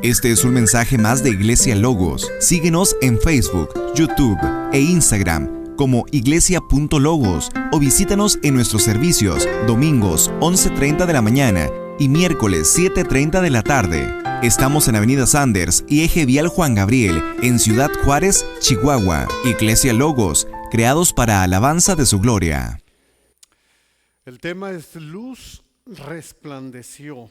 Este es un mensaje más de Iglesia Logos. Síguenos en Facebook, YouTube e Instagram como iglesia.logos o visítanos en nuestros servicios domingos 11:30 de la mañana y miércoles 7:30 de la tarde. Estamos en Avenida Sanders y Eje Vial Juan Gabriel, en Ciudad Juárez, Chihuahua. Iglesia Logos, creados para alabanza de su gloria. El tema es luz resplandeció.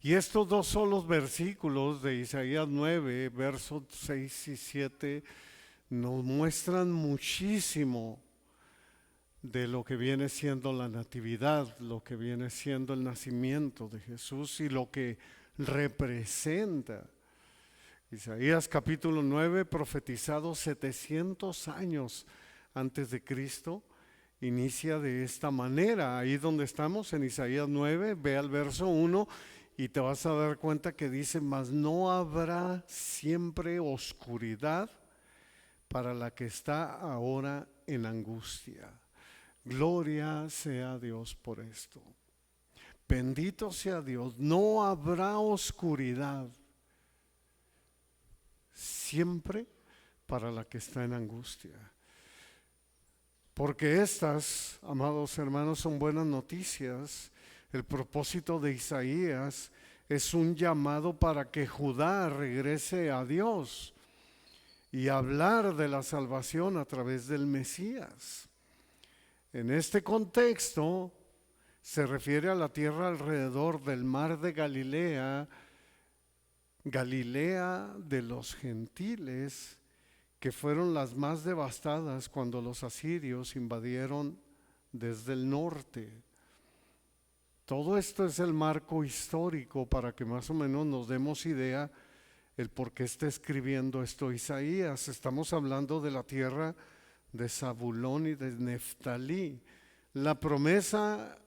Y estos dos solos versículos de Isaías 9, versos 6 y 7, nos muestran muchísimo de lo que viene siendo la natividad, lo que viene siendo el nacimiento de Jesús y lo que representa. Isaías capítulo 9, profetizado 700 años antes de Cristo, inicia de esta manera. Ahí donde estamos, en Isaías 9, ve al verso 1 y te vas a dar cuenta que dice: mas no habrá siempre oscuridad para la que está ahora en angustia. Gloria sea Dios por esto. Bendito sea Dios. No habrá oscuridad siempre para la que está en angustia. Porque estas, amados hermanos, son buenas noticias. El propósito de Isaías es un llamado para que Judá regrese a Dios y hablar de la salvación a través del Mesías. En este contexto se refiere a la tierra alrededor del mar de Galilea, Galilea de los gentiles, que fueron las más devastadas cuando los asirios invadieron desde el norte. Todo esto es el marco histórico para que más o menos nos demos idea el por qué está escribiendo esto Isaías. Estamos hablando de la tierra de Zabulón y de Neftalí. La promesa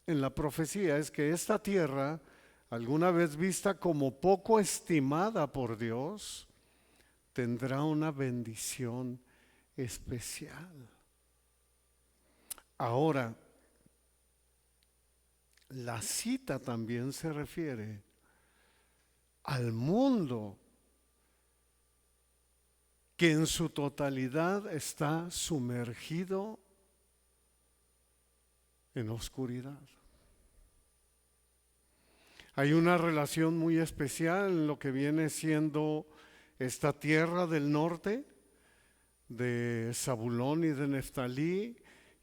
en la profecía es que esta tierra, alguna vez vista como poco estimada por Dios, tendrá una bendición especial. Ahora, la cita también se refiere al mundo que en su totalidad está sumergido en oscuridad. Hay una relación muy especial en lo que viene siendo esta tierra del norte, de Zabulón y de Neftalí,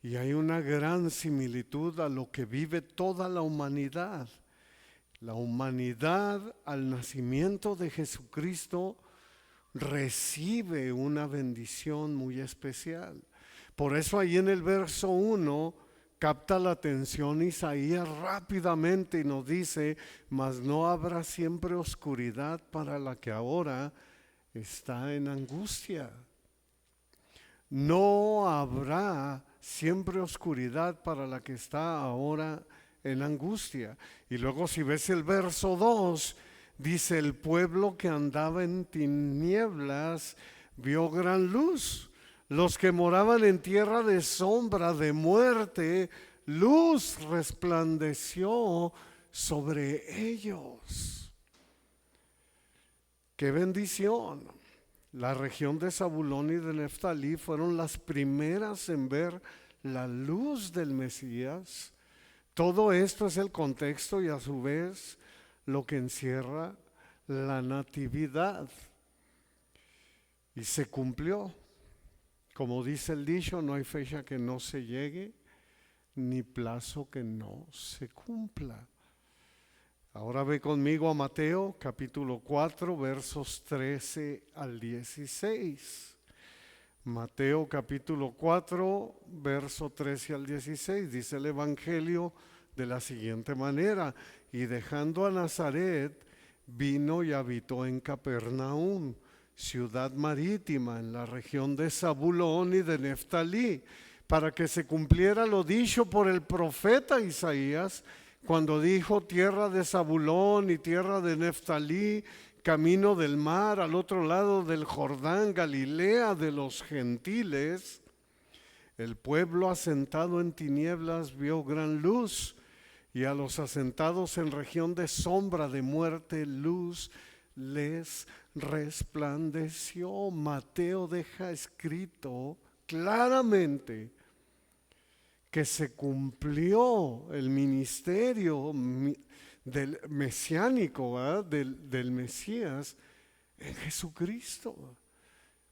y hay una gran similitud a lo que vive toda la humanidad. La humanidad al nacimiento de Jesucristo recibe una bendición muy especial. Por eso ahí en el verso 1 capta la atención Isaías rápidamente y nos dice: mas no habrá siempre oscuridad para la que ahora está en angustia. No habrá siempre oscuridad para la que está ahora en angustia. Y luego si ves el verso 2, dice: el pueblo que andaba en tinieblas vio gran luz. Los que moraban en tierra de sombra, de muerte, luz resplandeció sobre ellos. ¡Qué bendición! La región de Zabulón y de Neftalí fueron las primeras en ver la luz del Mesías. Todo esto es el contexto y a su vez lo que encierra la natividad. Y se cumplió. Como dice el dicho, no hay fecha que no se llegue, ni plazo que no se cumpla. Ahora ve conmigo a Mateo capítulo 4, versos 13 al 16. Mateo capítulo 4, verso 13 al 16, dice el Evangelio de la siguiente manera: y dejando a Nazaret, vino y habitó en Capernaum, ciudad marítima en la región de Zabulón y de Neftalí, para que se cumpliera lo dicho por el profeta Isaías, cuando dijo: tierra de Zabulón y tierra de Neftalí, camino del mar, al otro lado del Jordán, Galilea de los gentiles. El pueblo asentado en tinieblas vio gran luz, y a los asentados en región de sombra de muerte, luz les resplandeció. Mateo deja escrito claramente que se cumplió el ministerio del mesiánico, ¿verdad? Del Mesías en Jesucristo.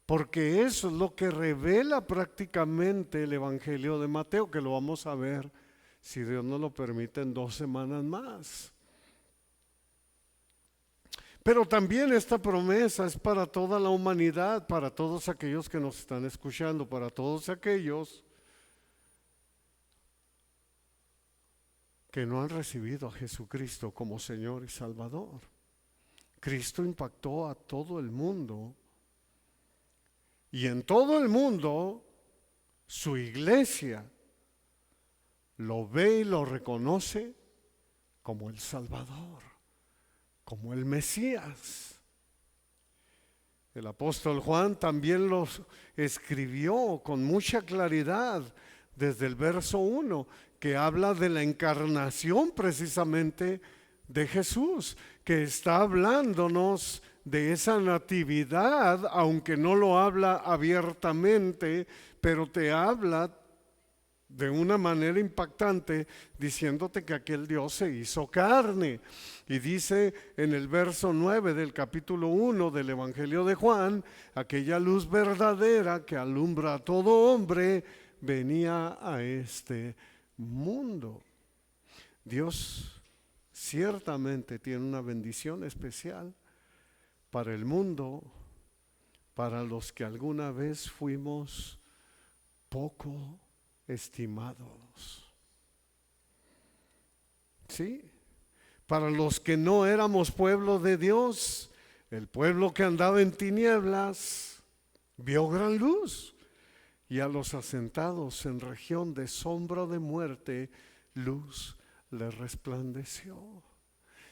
Porque eso es lo que revela prácticamente el Evangelio de Mateo, que lo vamos a ver, si Dios nos lo permite, en 2 semanas más. Pero también esta promesa es para toda la humanidad, para todos aquellos que nos están escuchando, para todos aquellos que no han recibido a Jesucristo como Señor y Salvador. Cristo impactó a todo el mundo, y en todo el mundo su iglesia lo ve y lo reconoce como el Salvador, como el Mesías. El apóstol Juan también los escribió con mucha claridad desde el verso 1, que habla de la encarnación precisamente de Jesús, que está hablándonos de esa natividad, aunque no lo habla abiertamente, pero te habla de una manera impactante, diciéndote que aquel Dios se hizo carne. Y dice en el verso 9 del capítulo 1 del Evangelio de Juan, aquella luz verdadera que alumbra a todo hombre, venía a este mundo. Dios ciertamente tiene una bendición especial para el mundo, para los que alguna vez fuimos poco estimados. ¿Sí? Para los que no éramos pueblo de Dios, el pueblo que andaba en tinieblas vio gran luz, y a los asentados en región de sombra de muerte, luz les resplandeció.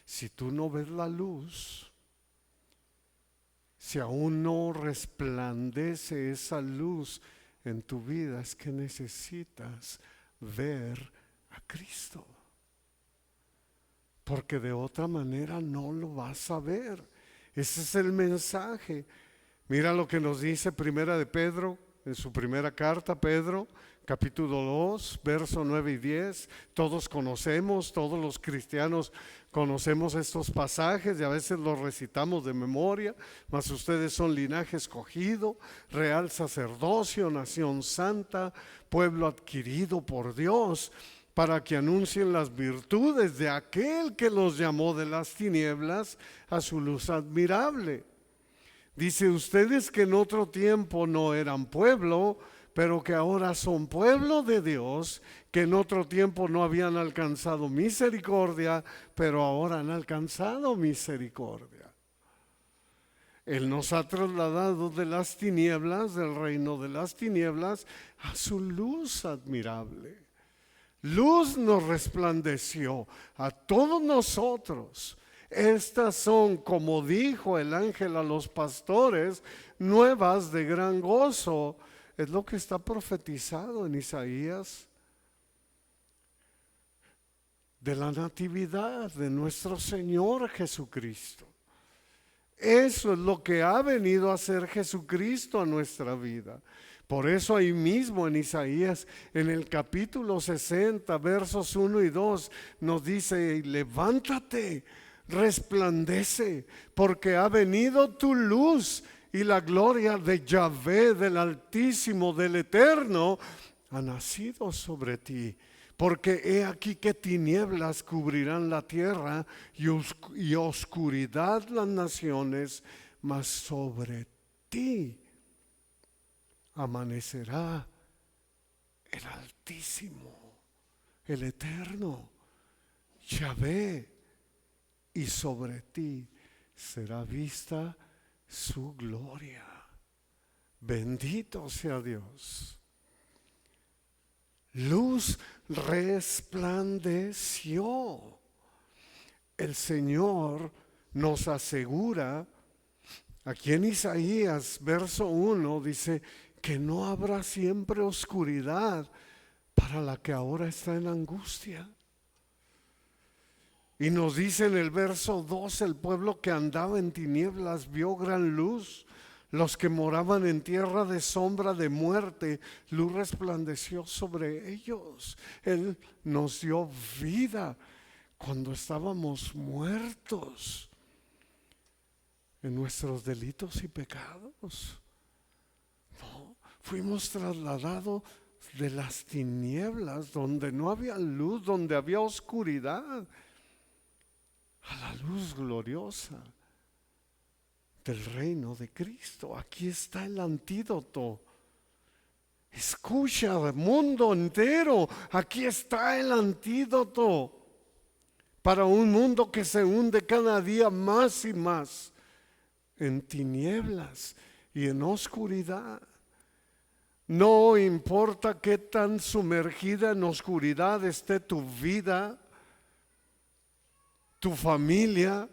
Si tú no ves la luz, si aún no resplandece esa luz en tu vida, es que necesitas ver a Cristo, porque de otra manera no lo vas a ver. Ese es el mensaje. Mira lo que nos dice Primera de Pedro, en su primera carta, Pedro, capítulo 2, verso 9 y 10. Todos conocemos, todos los cristianos conocemos estos pasajes y a veces los recitamos de memoria, mas ustedes son linaje escogido, real sacerdocio, nación santa, pueblo adquirido por Dios, para que anuncien las virtudes de aquel que los llamó de las tinieblas a su luz admirable. Dice, ustedes que en otro tiempo no eran pueblo, pero que ahora son pueblo de Dios, que en otro tiempo no habían alcanzado misericordia, pero ahora han alcanzado misericordia. Él nos ha trasladado de las tinieblas, del reino de las tinieblas, a su luz admirable. Luz nos resplandeció a todos nosotros. Estas son, como dijo el ángel a los pastores, nuevas de gran gozo. Es lo que está profetizado en Isaías de la natividad de nuestro Señor Jesucristo. Eso es lo que ha venido a hacer Jesucristo a nuestra vida. Por eso ahí mismo en Isaías, en el capítulo 60, versos 1 y 2, nos dice, levántate, resplandece, porque ha venido tu luz y la gloria de Yahvé, del Altísimo, del Eterno, ha nacido sobre ti. Porque he aquí que tinieblas cubrirán la tierra y oscuridad las naciones, mas sobre ti amanecerá el Altísimo, el Eterno, Yahvé, y sobre ti será vista su gloria. Bendito sea Dios. Luz resplandeció. El Señor nos asegura, aquí en Isaías, verso 1, dice que no habrá siempre oscuridad para la que ahora está en angustia. Y nos dice en el verso 2, el pueblo que andaba en tinieblas vio gran luz. Los que moraban en tierra de sombra de muerte, luz resplandeció sobre ellos. Él nos dio vida cuando estábamos muertos en nuestros delitos y pecados. No, fuimos trasladados de las tinieblas, donde no había luz, donde había oscuridad, a la luz gloriosa del reino de Cristo. Aquí está el antídoto. Escucha, mundo entero, aquí está el antídoto para un mundo que se hunde cada día más y más en tinieblas y en oscuridad. No importa qué tan sumergida en oscuridad esté tu vida, tu familia,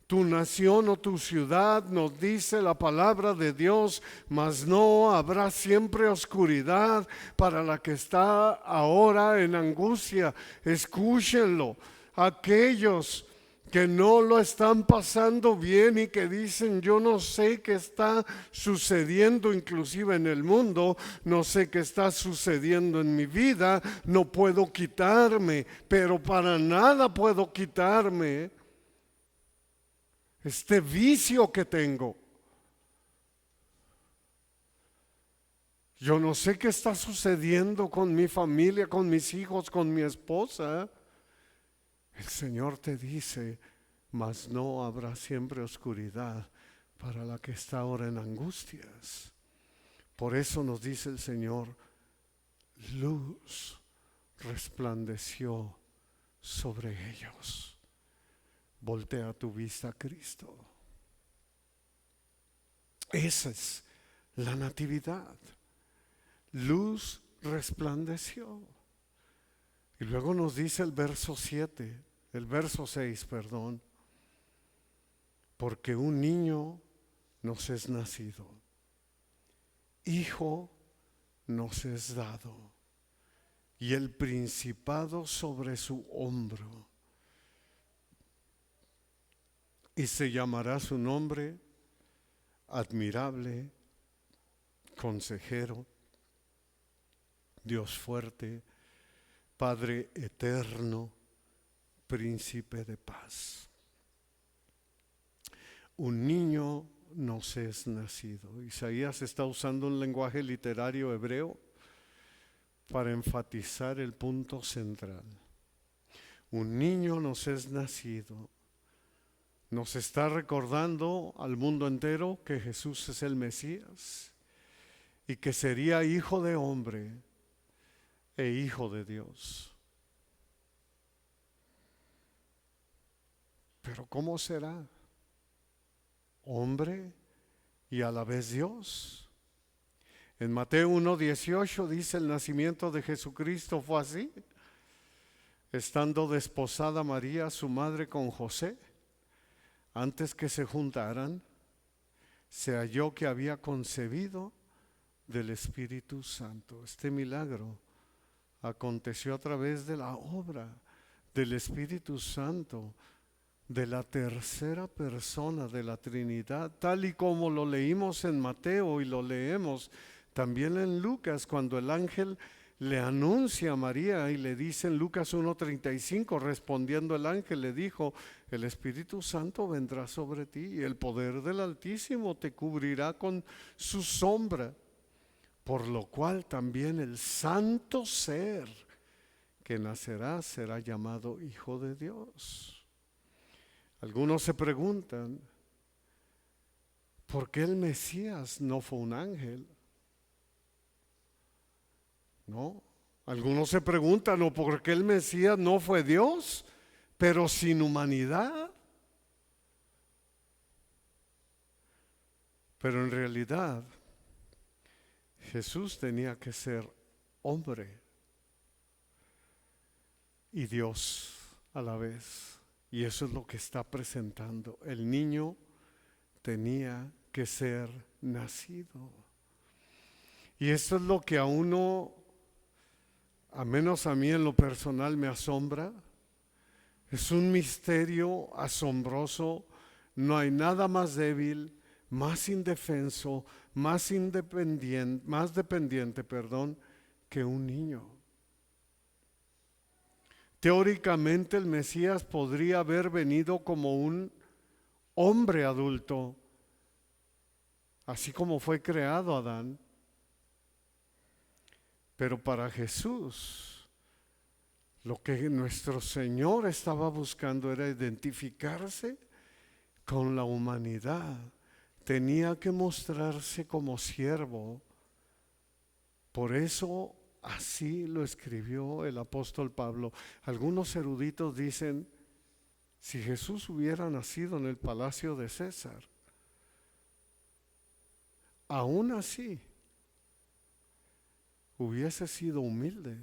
tu nación o tu ciudad, nos dice la palabra de Dios, mas no habrá siempre oscuridad para la que está ahora en angustia. Escúchenlo, aquellos que no lo están pasando bien y que dicen: yo no sé qué está sucediendo inclusive en el mundo, no sé qué está sucediendo en mi vida, no puedo quitarme, pero para nada puedo quitarme este vicio que tengo. Yo no sé qué está sucediendo con mi familia, con mis hijos, con mi esposa. El Señor te dice: mas no habrá siempre oscuridad para la que está ahora en angustias. Por eso nos dice el Señor: luz resplandeció sobre ellos. Voltea tu vista a Cristo. Esa es la natividad. Luz resplandeció. Y luego nos dice el verso 6, perdón. Porque un niño nos es nacido, hijo nos es dado, y el principado sobre su hombro. Y se llamará su nombre Admirable, Consejero, Dios fuerte, Padre eterno, Príncipe de paz. Un niño nos es nacido. Isaías está usando un lenguaje literario hebreo para enfatizar el punto central. Un niño nos es nacido. Nos está recordando al mundo entero que Jesús es el Mesías y que sería hijo de hombre e hijo de Dios. Pero ¿cómo será? Hombre y a la vez Dios. En Mateo 1:18 dice: el nacimiento de Jesucristo fue así. Estando desposada María, su madre, con José, antes que se juntaran, se halló que había concebido del Espíritu Santo. Este milagro aconteció a través de la obra del Espíritu Santo, de la tercera persona de la Trinidad, tal y como lo leímos en Mateo y lo leemos también en Lucas, cuando el ángel le anuncia a María y le dice en Lucas 1:35, respondiendo el ángel le dijo: el Espíritu Santo vendrá sobre ti y el poder del Altísimo te cubrirá con su sombra, por lo cual también el santo ser que nacerá será llamado Hijo de Dios. Algunos se preguntan: ¿por qué el Mesías no fue un ángel? No. Algunos se preguntan: ¿o por qué el Mesías no fue Dios, pero sin humanidad? Pero en realidad Jesús tenía que ser hombre y Dios a la vez. Y eso es lo que está presentando. El niño tenía que ser nacido. Y esto es lo que a uno, a menos a mí en lo personal, me asombra, Es un misterio asombroso. No hay nada más débil, más indefenso, más dependiente, que un niño. Teóricamente el Mesías podría haber venido como un hombre adulto, así como fue creado Adán. Pero para Jesús, lo que nuestro Señor estaba buscando era identificarse con la humanidad. Tenía que mostrarse como siervo. Por eso así lo escribió el apóstol Pablo. Algunos eruditos dicen, si Jesús hubiera nacido en el palacio de César, aún así hubiese sido humilde.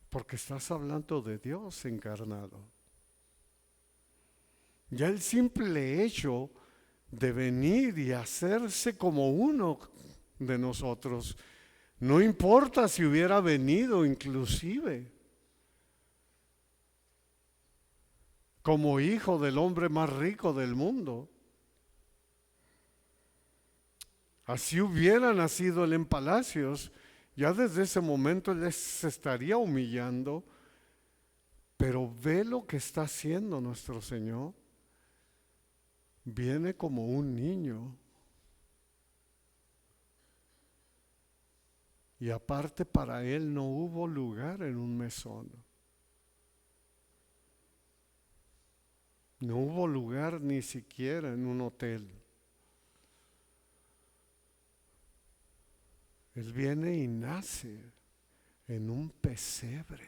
Porque estás hablando de Dios encarnado. Ya el simple hecho de venir y hacerse como uno de nosotros, no importa si hubiera venido inclusive como hijo del hombre más rico del mundo. Así hubiera nacido él en palacios, ya desde ese momento él se estaría humillando. Pero ve lo que está haciendo nuestro Señor. Viene como un niño. Y aparte para él no hubo lugar en un mesón. No hubo lugar ni siquiera en un hotel. Él viene y nace en un pesebre.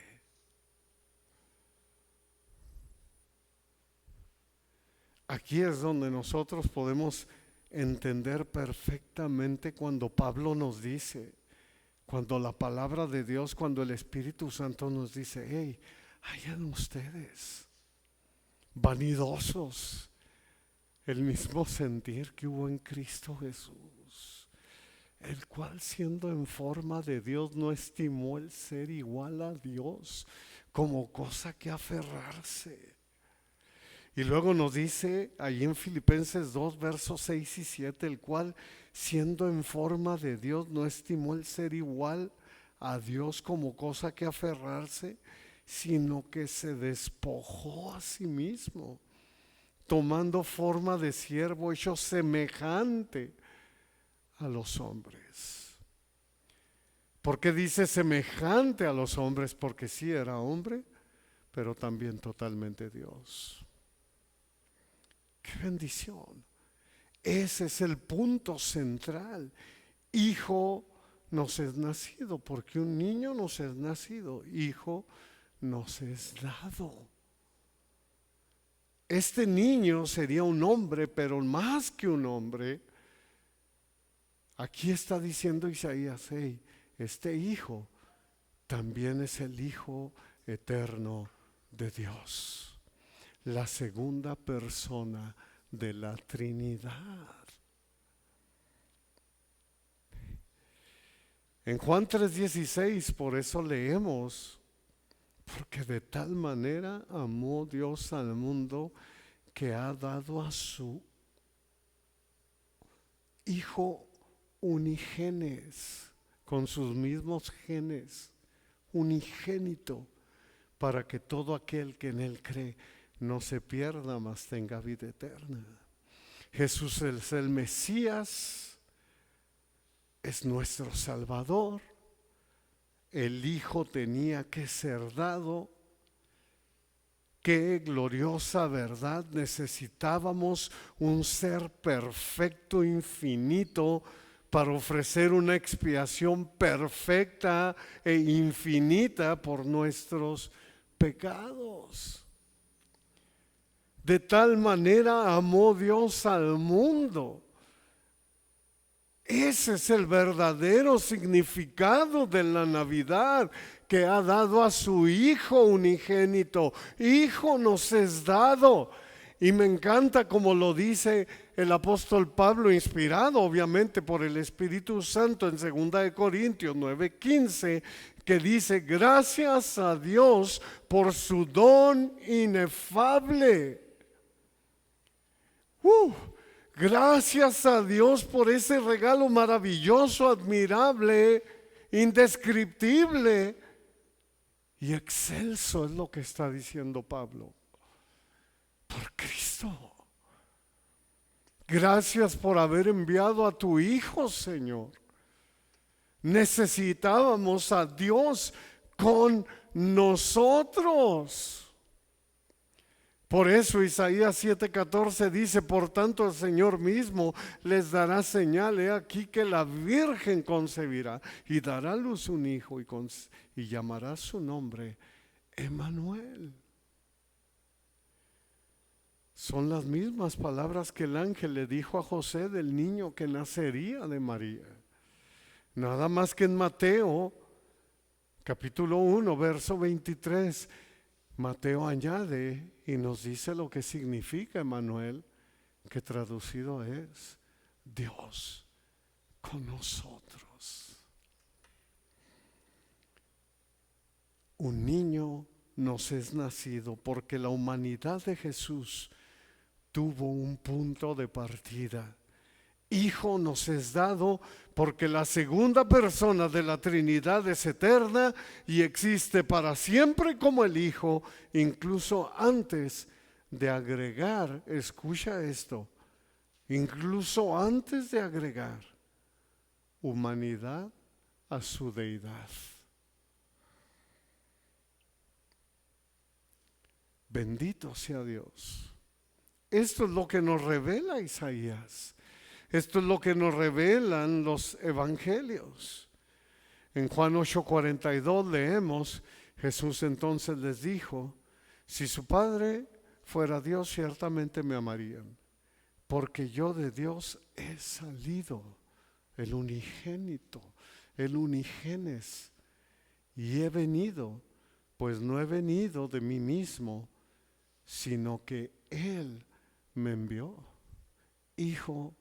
Aquí es donde nosotros podemos entender perfectamente cuando Pablo nos dice, cuando la palabra de Dios, cuando el Espíritu Santo nos dice, hey, hayan ustedes vanidosos el mismo sentir que hubo en Cristo Jesús, el cual siendo en forma de Dios no estimó el ser igual a Dios como cosa que aferrarse. Y luego nos dice ahí en Filipenses 2, versos 6 y 7, el cual siendo en forma de Dios no estimó el ser igual a Dios como cosa que aferrarse, sino que se despojó a sí mismo, tomando forma de siervo, hecho semejante a los hombres. ¿Por qué dice semejante a los hombres? Porque sí era hombre, pero también totalmente Dios. ¡Qué bendición! Ese es el punto central. Hijo nos es nacido, porque un niño nos es nacido, hijo nos es dado. Este niño sería un hombre, pero más que un hombre. Aquí está diciendo Isaías, hey, este hijo también es el Hijo eterno de Dios. La segunda persona de la Trinidad. En Juan 3:16, por eso leemos, porque de tal manera amó Dios al mundo que ha dado a su Hijo unigenes, con sus mismos genes, unigénito, para que todo aquel que en él cree no se pierda, mas tenga vida eterna. Jesús es el Mesías, es nuestro Salvador. El Hijo tenía que ser dado. Qué gloriosa verdad. Necesitábamos un ser perfecto, infinito, para ofrecer una expiación perfecta e infinita por nuestros pecados. De tal manera amó Dios al mundo. Ese es el verdadero significado de la Navidad, que ha dado a su Hijo unigénito. Hijo nos es dado. Y me encanta como lo dice el apóstol Pablo, inspirado obviamente por el Espíritu Santo en 2 Corintios 9:15, que dice: gracias a Dios por su don inefable. Gracias a Dios por ese regalo maravilloso, admirable, indescriptible y excelso, es lo que está diciendo Pablo. Por Cristo. Gracias por haber enviado a tu Hijo, Señor. Necesitábamos a Dios con nosotros. Por eso Isaías 7:14 dice: por tanto el Señor mismo les dará señal, he aquí que la Virgen concebirá y dará a luz un hijo y llamará su nombre Emmanuel. Son las mismas palabras que el ángel le dijo a José del niño que nacería de María. Nada más que en Mateo capítulo 1 verso 23, Mateo añade y nos dice lo que significa Emmanuel, que traducido es Dios con nosotros. Un niño nos es nacido porque la humanidad de Jesús tuvo un punto de partida. Hijo nos es dado porque la segunda persona de la Trinidad es eterna y existe para siempre como el Hijo, incluso antes de agregar, escucha esto, incluso antes de agregar humanidad a su deidad. Bendito sea Dios. Esto es lo que nos revela Isaías. Esto es lo que nos revelan los evangelios. En Juan 8:42 leemos: Jesús entonces les dijo: si su Padre fuera Dios, ciertamente me amarían, porque yo de Dios he salido, el unigénito, el unigenes, y he venido, pues no he venido de mí mismo, sino que Él me envió. Hijo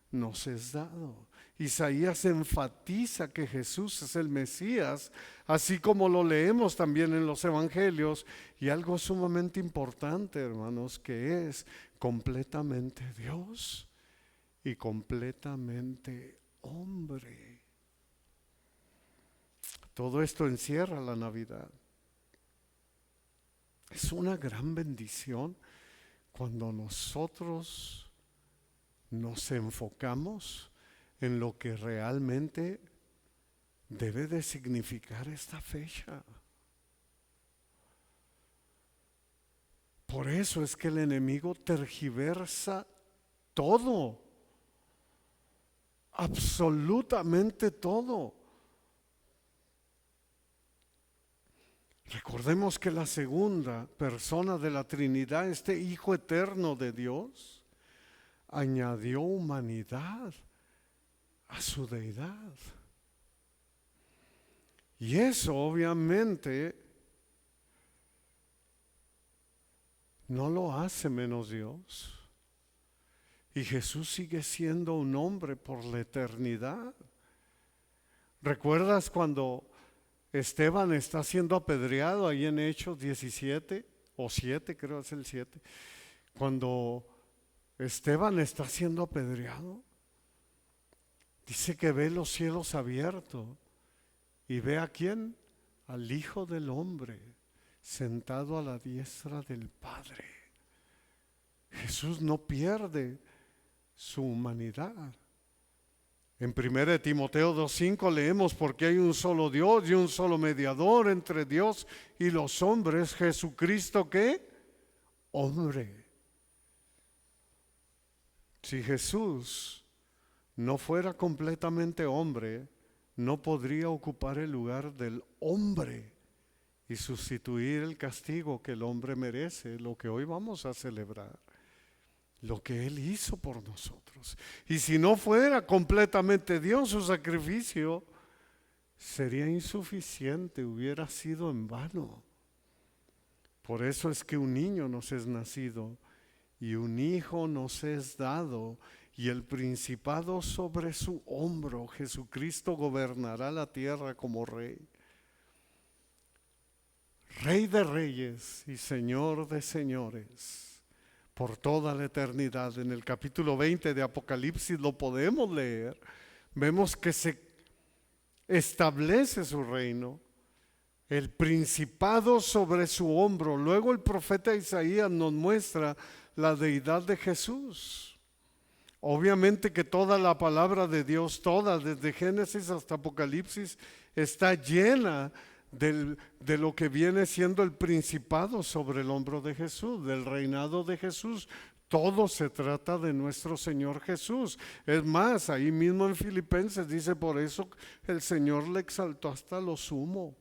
nos es dado. Isaías enfatiza que Jesús es el Mesías, así como lo leemos también en los evangelios, y algo sumamente importante, hermanos, que es completamente Dios y completamente hombre. Todo esto encierra la Navidad. Es una gran bendición cuando nosotros nos enfocamos en lo que realmente debe de significar esta fecha. Por eso es que el enemigo tergiversa todo, absolutamente todo. Recordemos que la segunda persona de la Trinidad, este Hijo eterno de Dios, añadió humanidad a su deidad. Y eso obviamente no lo hace menos Dios. Y Jesús sigue siendo un hombre por la eternidad. ¿Recuerdas cuando Esteban está siendo apedreado ahí en Hechos 17 o 7, creo es el 7? Cuando Esteban está siendo apedreado, dice que ve los cielos abiertos y ve a quién, al Hijo del Hombre sentado a la diestra del Padre. Jesús no pierde su humanidad. En 1 Timoteo 2:5 leemos: porque hay un solo Dios y un solo mediador entre Dios y los hombres, Jesucristo, ¿qué? Hombre. Si Jesús no fuera completamente hombre, no podría ocupar el lugar del hombre y sustituir el castigo que el hombre merece, lo que hoy vamos a celebrar, lo que Él hizo por nosotros. Y si no fuera completamente Dios, su sacrificio sería insuficiente, hubiera sido en vano. Por eso es que un niño nos es nacido y un hijo nos es dado, y el principado sobre su hombro. Jesucristo gobernará la tierra como rey. Rey de reyes y Señor de señores, por toda la eternidad. En el capítulo 20 de Apocalipsis lo podemos leer. Vemos que se establece su reino, el principado sobre su hombro. Luego el profeta Isaías nos muestra la deidad de Jesús. Obviamente que toda la palabra de Dios, toda, desde Génesis hasta Apocalipsis, está llena de lo que viene siendo el principado sobre el hombro de Jesús, del reinado de Jesús. Todo se trata de nuestro Señor Jesús. Es más, ahí mismo en Filipenses dice, por eso el Señor le exaltó hasta lo sumo.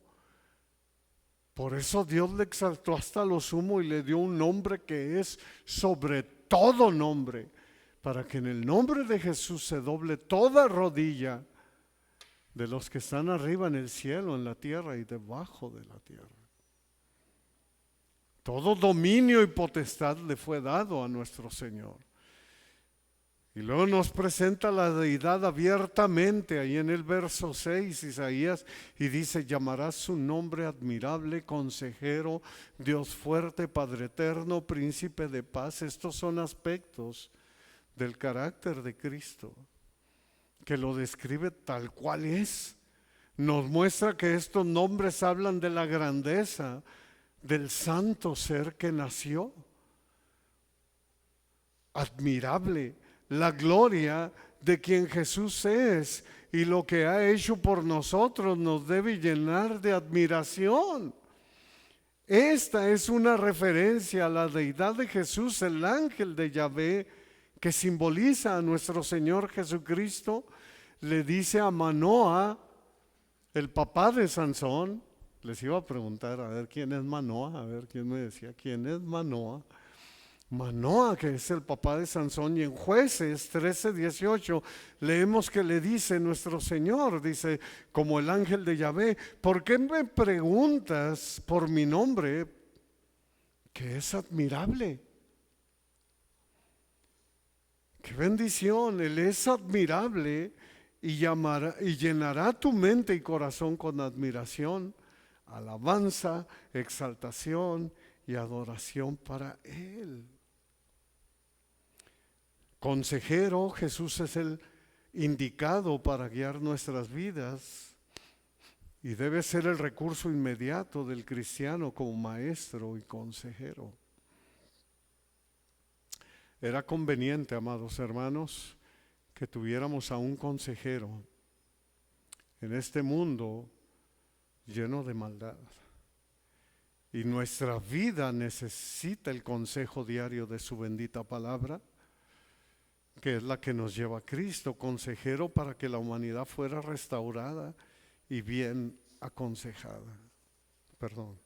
Por eso Dios le exaltó hasta lo sumo y le dio un nombre que es sobre todo nombre, para que en el nombre de Jesús se doble toda rodilla de los que están arriba en el cielo, en la tierra y debajo de la tierra. Todo dominio y potestad le fue dado a nuestro Señor. Y luego nos presenta la deidad abiertamente ahí en el verso 6, Isaías, y dice, llamarás su nombre admirable, consejero, Dios fuerte, Padre eterno, príncipe de paz. Estos son aspectos del carácter de Cristo, que lo describe tal cual es. Nos muestra que estos nombres hablan de la grandeza del santo ser que nació. Admirable, la gloria de quien Jesús es y lo que ha hecho por nosotros nos debe llenar de admiración. Esta es una referencia a la deidad de Jesús, el ángel de Yahvé, que simboliza a nuestro Señor Jesucristo. Le dice a Manoa, el papá de Sansón. Les iba a preguntar, a ver quién es Manoa, a ver quién me decía, quién es Manoa. Manoa, que es el papá de Sansón, y en Jueces 13:18 leemos que le dice nuestro Señor, dice, como el ángel de Yahvé, ¿por qué me preguntas por mi nombre, que es admirable? Qué bendición, Él es admirable y llenará tu mente y corazón con admiración, alabanza, exaltación y adoración para Él. Consejero, Jesús es el indicado para guiar nuestras vidas y debe ser el recurso inmediato del cristiano como maestro y consejero. Era conveniente, amados hermanos, que tuviéramos a un consejero en este mundo lleno de maldad. Y nuestra vida necesita el consejo diario de su bendita palabra, que es la que nos lleva a Cristo, consejero para que la humanidad fuera restaurada y bien aconsejada. Perdón.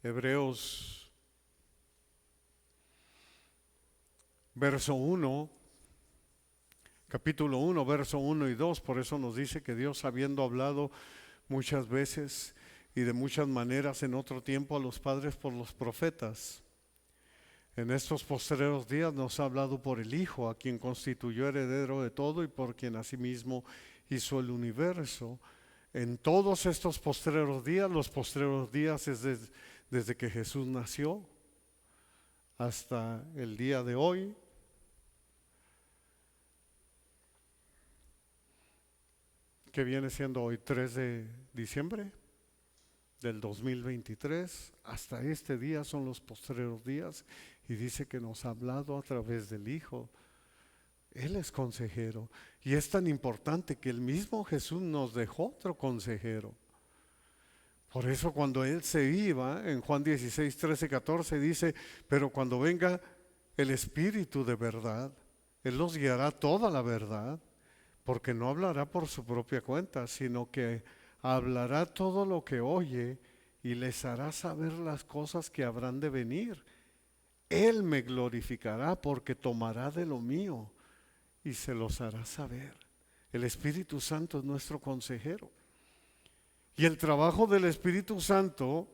Hebreos verso 1, capítulo 1, verso 1 y 2, por eso nos dice que Dios, habiendo hablado muchas veces y de muchas maneras en otro tiempo a los padres por los profetas, en estos postreros días nos ha hablado por el Hijo, a quien constituyó heredero de todo y por quien asimismo hizo el universo. En todos estos postreros días, los postreros días es desde que Jesús nació hasta el día de hoy, que viene siendo hoy 3 de diciembre del 2023, hasta este día son los postreros días, y dice que nos ha hablado a través del Hijo. Él es consejero, y es tan importante que el mismo Jesús nos dejó otro consejero. Por eso cuando Él se iba, en Juan 16, 13, 14 dice, pero cuando venga el Espíritu de verdad, Él los guiará toda la verdad, porque no hablará por su propia cuenta, sino que hablará todo lo que oye y les hará saber las cosas que habrán de venir. Él me glorificará porque tomará de lo mío y se los hará saber. El Espíritu Santo es nuestro consejero. Y el trabajo del Espíritu Santo,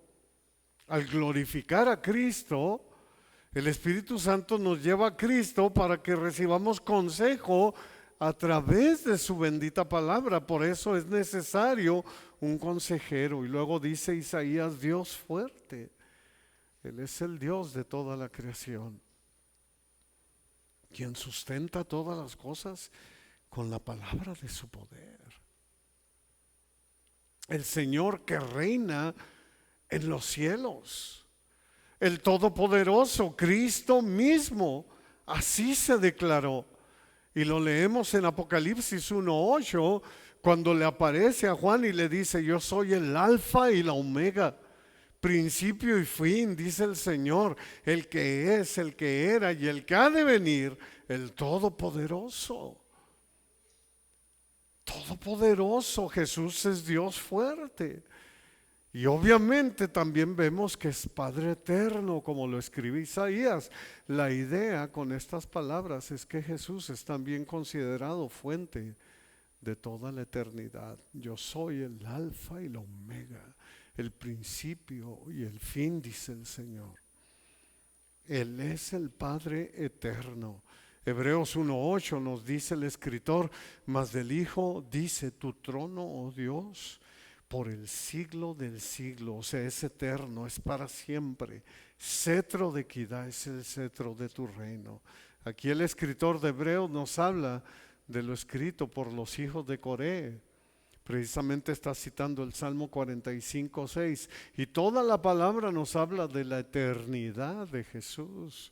al glorificar a Cristo, el Espíritu Santo nos lleva a Cristo para que recibamos consejo a través de su bendita palabra. Por eso es necesario un consejero. Y luego dice Isaías, Dios fuerte. Él es el Dios de toda la creación, quien sustenta todas las cosas con la palabra de su poder. El Señor que reina en los cielos, el Todopoderoso, Cristo mismo, así se declaró. Y lo leemos en Apocalipsis 1:8, cuando le aparece a Juan y le dice, yo soy el alfa y la omega, principio y fin, dice el Señor, el que es, el que era y el que ha de venir, el Todopoderoso. Todopoderoso, Jesús es Dios fuerte. Y obviamente también vemos que es Padre eterno, como lo escribe Isaías. La idea con estas palabras es que Jesús es también considerado fuente de toda la eternidad. Yo soy el alfa y la omega, el principio y el fin, dice el Señor. Él es el Padre eterno. Hebreos 1:8 nos dice el escritor, mas del Hijo dice, tu trono, oh Dios, por el siglo del siglo, o sea, es eterno, es para siempre. Cetro de equidad es el cetro de tu reino. Aquí el escritor de Hebreos nos habla de lo escrito por los hijos de Coré. Precisamente está citando el Salmo 45:6. Y toda la palabra nos habla de la eternidad de Jesús.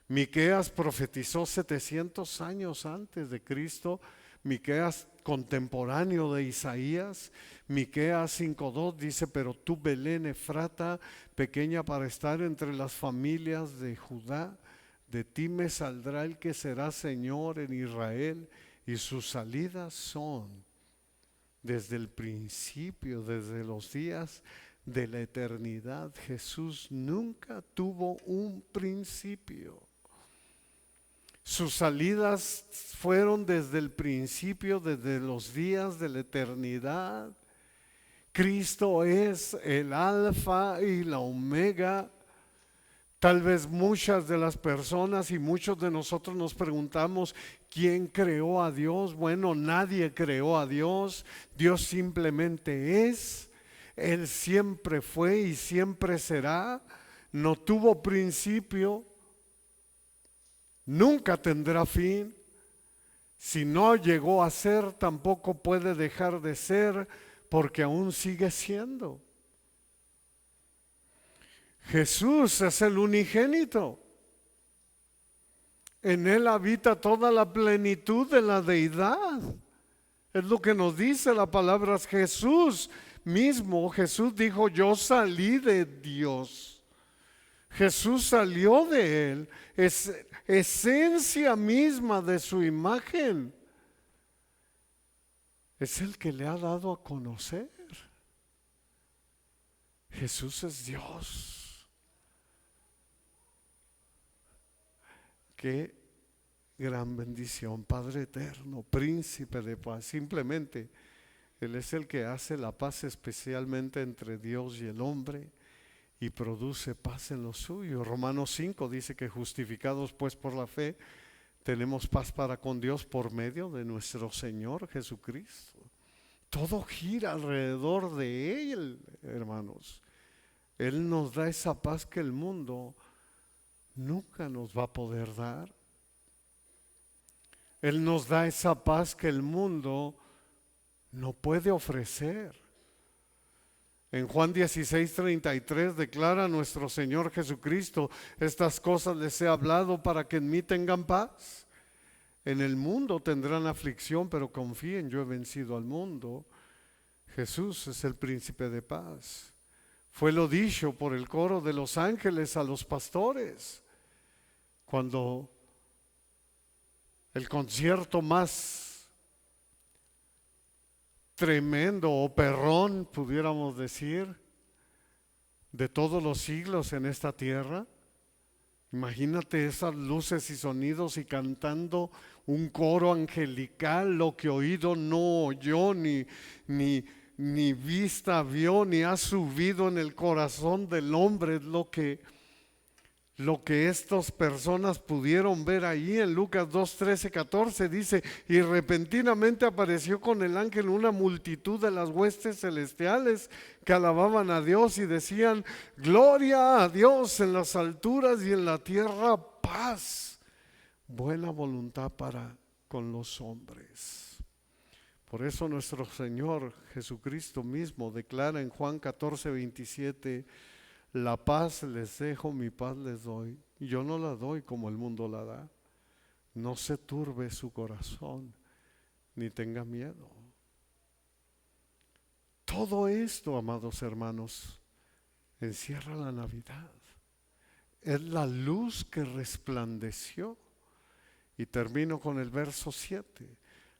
Miqueas profetizó 700 años antes de Cristo. Miqueas contemporáneo de Isaías. Miqueas 5:2 dice, pero tú, Belén Efrata, pequeña para estar entre las familias de Judá, de ti me saldrá el que será Señor en Israel, y sus salidas son desde el principio, desde los días de la eternidad. Jesús nunca tuvo un principio. Sus salidas fueron desde el principio, desde los días de la eternidad. Cristo es el alfa y la omega. Tal vez muchas de las personas y muchos de nosotros nos preguntamos, ¿quién creó a Dios? Bueno, nadie creó a Dios. Dios simplemente es. Él siempre fue y siempre será. No tuvo principio. Nunca tendrá fin. Si no llegó a ser, tampoco puede dejar de ser, porque aún sigue siendo. Jesús es el unigénito. En Él habita toda la plenitud de la deidad. Es lo que nos dice la palabra. Jesús mismo, Jesús dijo, yo salí de Dios. Jesús salió de Él, es esencia misma de su imagen. Es el que le ha dado a conocer. Jesús es Dios. Qué gran bendición, Padre eterno, príncipe de paz. Simplemente Él es el que hace la paz especialmente entre Dios y el hombre, y produce paz en lo suyo. Romanos 5 dice que justificados pues por la fe, tenemos paz para con Dios por medio de nuestro Señor Jesucristo. Todo gira alrededor de Él, hermanos. Él nos da esa paz que el mundo nunca nos va a poder dar. Él nos da esa paz que el mundo no puede ofrecer. En Juan 16:33 declara nuestro Señor Jesucristo, estas cosas les he hablado para que en mí tengan paz. En el mundo tendrán aflicción, pero confíen, yo he vencido al mundo. Jesús es el príncipe de paz. Fue lo dicho por el coro de los ángeles a los pastores, cuando el concierto más tremendo o perrón, pudiéramos decir, de todos los siglos en esta tierra. Imagínate esas luces y sonidos y cantando un coro angelical, lo que oído no oyó ni ni vista vio, ni ha subido en el corazón del hombre lo que estas personas pudieron ver ahí. En Lucas 2, 13, 14 dice: y repentinamente apareció con el ángel una multitud de las huestes celestiales que alababan a Dios y decían: gloria a Dios en las alturas y en la tierra paz, buena voluntad para con los hombres. Por eso nuestro Señor Jesucristo mismo declara en Juan 14, 27: la paz les dejo, mi paz les doy. Yo no la doy como el mundo la da. No se turbe su corazón, ni tenga miedo. Todo esto, amados hermanos, encierra la Navidad. Es la luz que resplandeció. Y termino con el verso 7.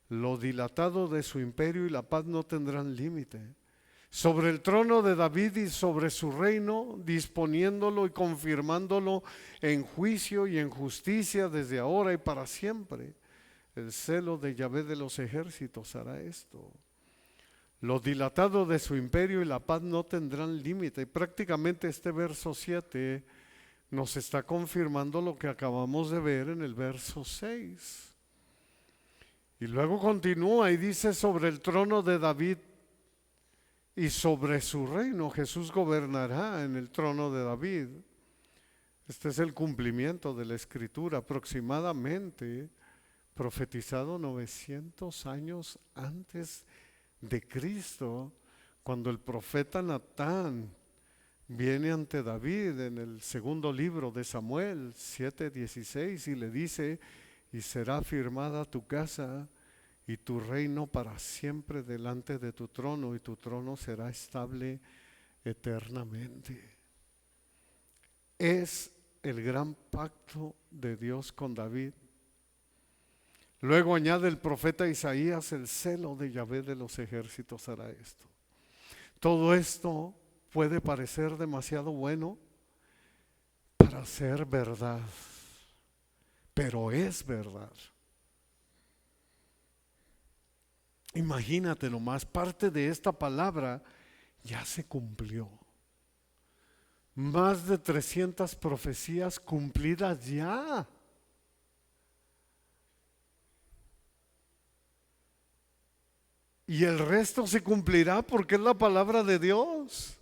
Lo dilatado de su imperio y la paz no tendrán límite. Sobre el trono de David y sobre su reino, disponiéndolo y confirmándolo en juicio y en justicia desde ahora y para siempre. El celo de Yahvé de los ejércitos hará esto. Lo dilatado de su imperio y la paz no tendrán límite. Y prácticamente este verso 7 nos está confirmando lo que acabamos de ver en el verso 6. Y luego continúa y dice: sobre el trono de David y sobre su reino. Jesús gobernará en el trono de David. Este es el cumplimiento de la Escritura, aproximadamente profetizado 900 años antes de Cristo, cuando el profeta Natán viene ante David en el segundo libro de Samuel 7:16 y le dice: y será firmada tu casa y tu reino para siempre delante de tu trono, y tu trono será estable eternamente. Es el gran pacto de Dios con David. Luego añade el profeta Isaías: el celo de Yahvé de los ejércitos hará esto. Todo esto puede parecer demasiado bueno para ser verdad, pero es verdad. Imagínate nomás, parte de esta palabra ya se cumplió. Más de 300 profecías cumplidas ya. Y el resto se cumplirá porque es la palabra de Dios.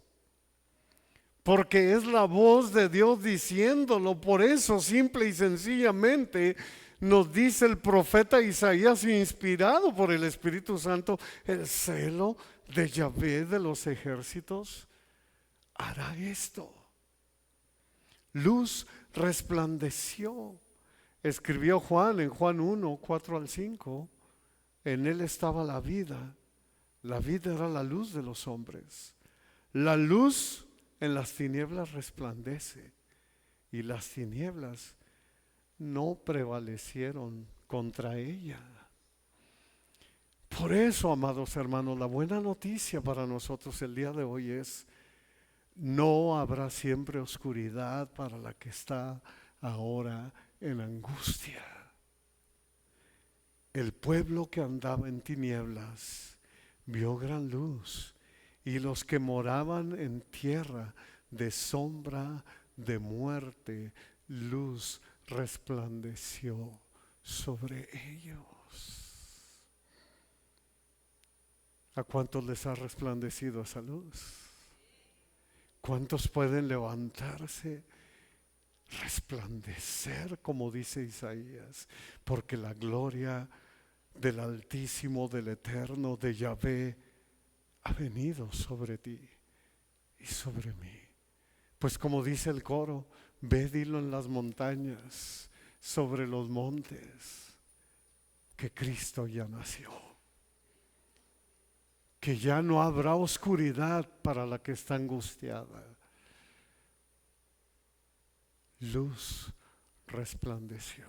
Porque es la voz de Dios diciéndolo. Por eso, simple y sencillamente, nos dice el profeta Isaías, inspirado por el Espíritu Santo: el celo de Yahvé de los ejércitos hará esto. Luz resplandeció. Escribió Juan en Juan 1, 4 al 5. En él estaba la vida. La vida era la luz de los hombres. La luz en las tinieblas resplandece, y las tinieblas no prevalecieron contra ella. Por eso, amados hermanos, la buena noticia para nosotros el día de hoy es: no habrá siempre oscuridad para la que está ahora en angustia. El pueblo que andaba en tinieblas vio gran luz, y los que moraban en tierra de sombra de muerte, luz resplandeció sobre ellos. ¿A cuántos les ha resplandecido esa luz? ¿Cuántos pueden levantarse, resplandecer, como dice Isaías? Porque la gloria del Altísimo, del Eterno, de Yahvé, ha venido sobre ti y sobre mí. Pues como dice el coro: ve, dilo en las montañas, sobre los montes, que Cristo ya nació, que ya no habrá oscuridad para la que está angustiada. Luz resplandeció.